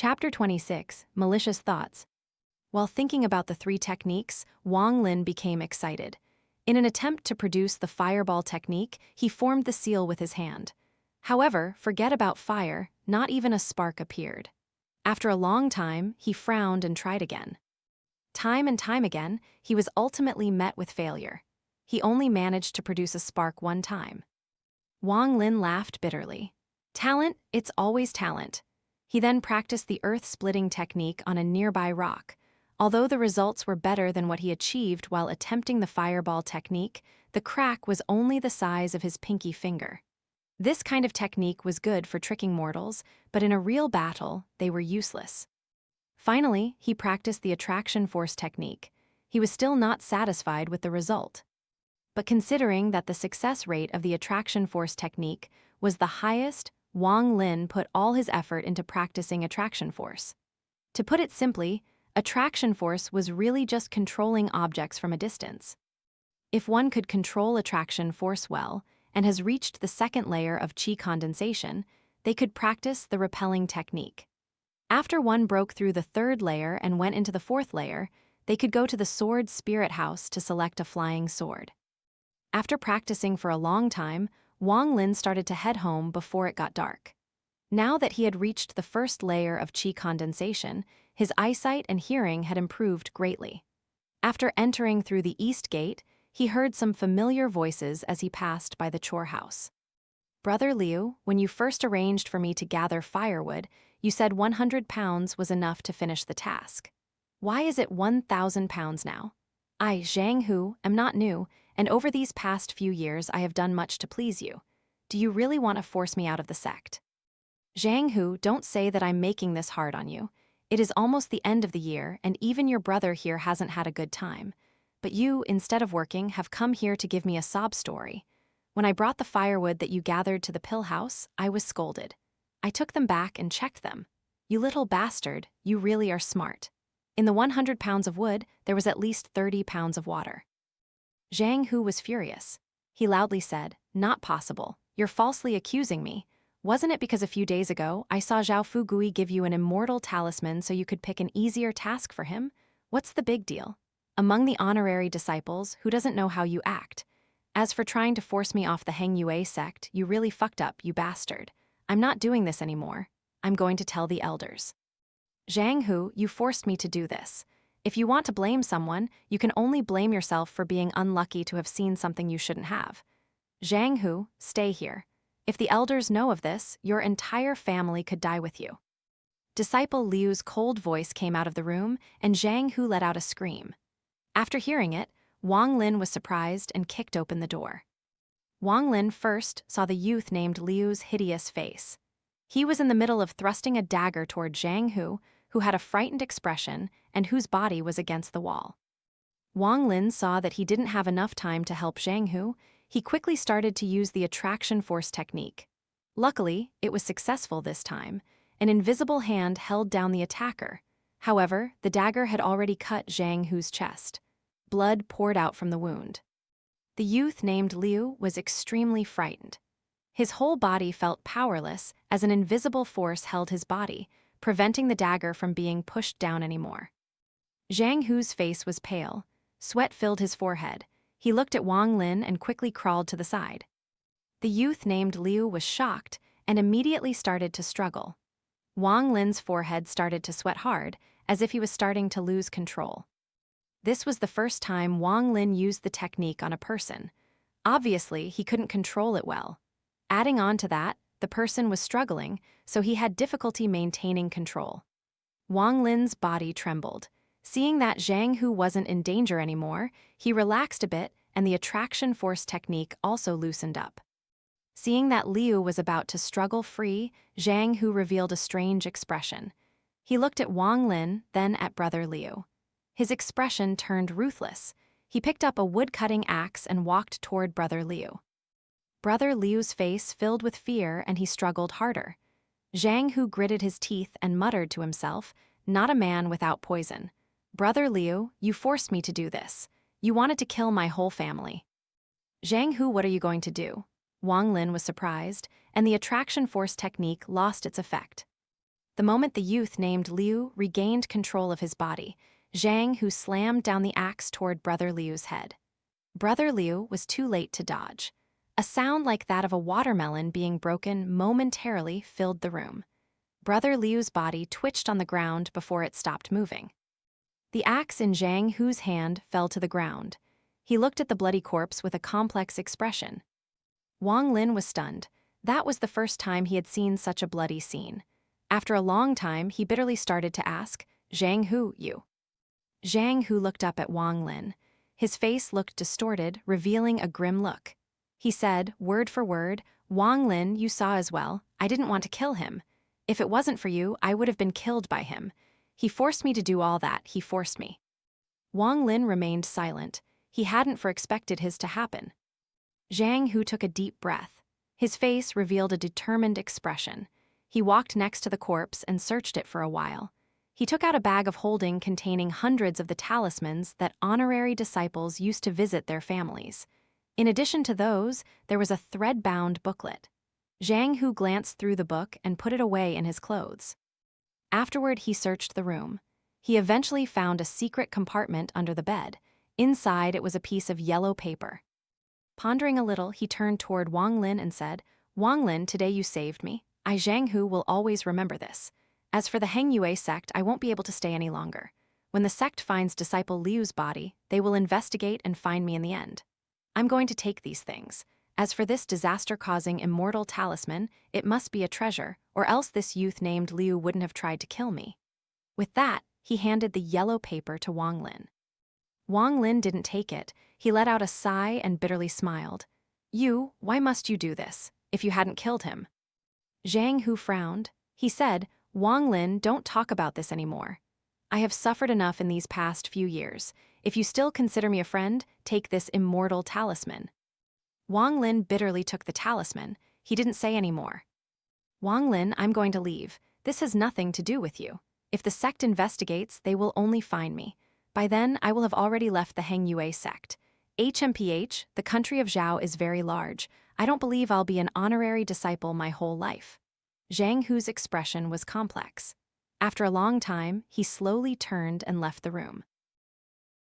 Chapter 26, Malicious Thoughts. While thinking about the three techniques, Wang Lin became excited. In an attempt to produce the fireball technique, he formed the seal with his hand. However, forget about fire, not even a spark appeared. After a long time, he frowned and tried again. Time and time again, he was ultimately met with failure. He only managed to produce a spark one time. Wang Lin laughed bitterly. Talent, it's always talent. He then practiced the earth-splitting technique on a nearby rock. Although the results were better than what he achieved while attempting the fireball technique, the crack was only the size of his pinky finger. This kind of technique was good for tricking mortals, but in a real battle, they were useless. Finally, he practiced the attraction force technique. He was still not satisfied with the result. But considering that the success rate of the attraction force technique was the highest, Wang Lin put all his effort into practicing attraction force. To put it simply, attraction force was really just controlling objects from a distance. If one could control attraction force well, and has reached the second layer of qi condensation, they could practice the repelling technique. After one broke through the third layer and went into the fourth layer, they could go to the sword spirit house to select a flying sword. After practicing for a long time, Wang Lin started to head home before it got dark. Now that he had reached the first layer of qi condensation, his eyesight and hearing had improved greatly. After entering through the east gate, he heard some familiar voices as he passed by the chore house. Brother Liu, when you first arranged for me to gather firewood, you said 100 pounds was enough to finish the task. Why is it 1,000 pounds now? I, Zhang Hu, am not new, and over these past few years I have done much to please you. Do you really want to force me out of the sect? Zhang Hu, don't say that I'm making this hard on you. It is almost the end of the year, and even your brother here hasn't had a good time. But you, instead of working, have come here to give me a sob story. When I brought the firewood that you gathered to the pill house, I was scolded. I took them back and checked them. You little bastard, you really are smart. In the 100 pounds of wood, there was at least 30 pounds of water. Zhang Hu was furious. He loudly said, "Not possible. You're falsely accusing me. Wasn't it because a few days ago I saw Zhao Fugui give you an immortal talisman so you could pick an easier task for him? What's the big deal? Among the honorary disciples, who doesn't know how you act? As for trying to force me off the Heng Yue sect, you really fucked up, you bastard. I'm not doing this anymore. I'm going to tell the elders." Zhang Hu, you forced me to do this. If you want to blame someone, you can only blame yourself for being unlucky to have seen something you shouldn't have. Zhang Hu, stay here. If the elders know of this, your entire family could die with you. Disciple Liu's cold voice came out of the room, and Zhang Hu let out a scream. After hearing it, Wang Lin was surprised and kicked open the door. Wang Lin first saw the youth named Liu's hideous face. He was in the middle of thrusting a dagger toward Zhang Hu, who had a frightened expression and whose body was against the wall. Wang Lin saw that he didn't have enough time to help Zhang Hu. He quickly started to use the attraction force technique. Luckily, it was successful this time. An invisible hand held down the attacker. However, the dagger had already cut Zhang Hu's chest. Blood poured out from the wound. The youth named Liu was extremely frightened. His whole body felt powerless as an invisible force held his body, preventing the dagger from being pushed down anymore. Zhang Hu's face was pale. Sweat filled his forehead. He looked at Wang Lin and quickly crawled to the side. The youth named Liu was shocked and immediately started to struggle. Wang Lin's forehead started to sweat hard, as if he was starting to lose control. This was the first time Wang Lin used the technique on a person. Obviously, he couldn't control it well. Adding on to that, the person was struggling, so he had difficulty maintaining control. Wang Lin's body trembled. Seeing that Zhang Hu wasn't in danger anymore, he relaxed a bit and the attraction force technique also loosened up. Seeing that Liu was about to struggle free, Zhang Hu revealed a strange expression. He looked at Wang Lin, then at Brother Liu. His expression turned ruthless. He picked up a wood-cutting axe and walked toward Brother Liu. Brother Liu's face filled with fear and he struggled harder. Zhang Hu gritted his teeth and muttered to himself, "Not a man without poison. Brother Liu, you forced me to do this. You wanted to kill my whole family." "Zhang Hu, what are you going to do?" Wang Lin was surprised, and the attraction force technique lost its effect. The moment the youth named Liu regained control of his body, Zhang Hu slammed down the axe toward Brother Liu's head. Brother Liu was too late to dodge. A sound like that of a watermelon being broken momentarily filled the room. Brother Liu's body twitched on the ground before it stopped moving. The axe in Zhang Hu's hand fell to the ground. He looked at the bloody corpse with a complex expression. Wang Lin was stunned. That was the first time he had seen such a bloody scene. After a long time, he bitterly started to ask, "Zhang Hu, you?" Zhang Hu looked up at Wang Lin. His face looked distorted, revealing a grim look. He said, word for word, "Wang Lin, you saw as well. I didn't want to kill him. If it wasn't for you, I would have been killed by him. He forced me to do all that, he forced me." Wang Lin remained silent. He hadn't expected his to happen. Zhang Hu took a deep breath. His face revealed a determined expression. He walked next to the corpse and searched it for a while. He took out a bag of holding containing hundreds of the talismans that honorary disciples used to visit their families. In addition to those, there was a thread-bound booklet. Zhang Hu glanced through the book and put it away in his clothes. Afterward, he searched the room. He eventually found a secret compartment under the bed. Inside, it was a piece of yellow paper. Pondering a little, he turned toward Wang Lin and said, "Wang Lin, today you saved me. I, Zhang Hu, will always remember this. As for the Heng Yue sect, I won't be able to stay any longer. When the sect finds disciple Liu's body, they will investigate and find me in the end. I'm going to take these things. As for this disaster-causing immortal talisman, it must be a treasure, or else this youth named Liu wouldn't have tried to kill me." With that, he handed the yellow paper to Wang Lin. Wang Lin didn't take it. He let out a sigh and bitterly smiled. Why must you do this, if you hadn't killed him?" Zhang Hu frowned. He said, "Wang Lin, don't talk about this anymore. I have suffered enough in these past few years. If you still consider me a friend, take this immortal talisman." Wang Lin bitterly took the talisman. He didn't say any more. "Wang Lin, I'm going to leave. This has nothing to do with you. If the sect investigates, they will only find me. By then, I will have already left the Heng Yue sect. HMPH, the country of Zhao, is very large. I don't believe I'll be an honorary disciple my whole life." Zhang Hu's expression was complex. After a long time, he slowly turned and left the room.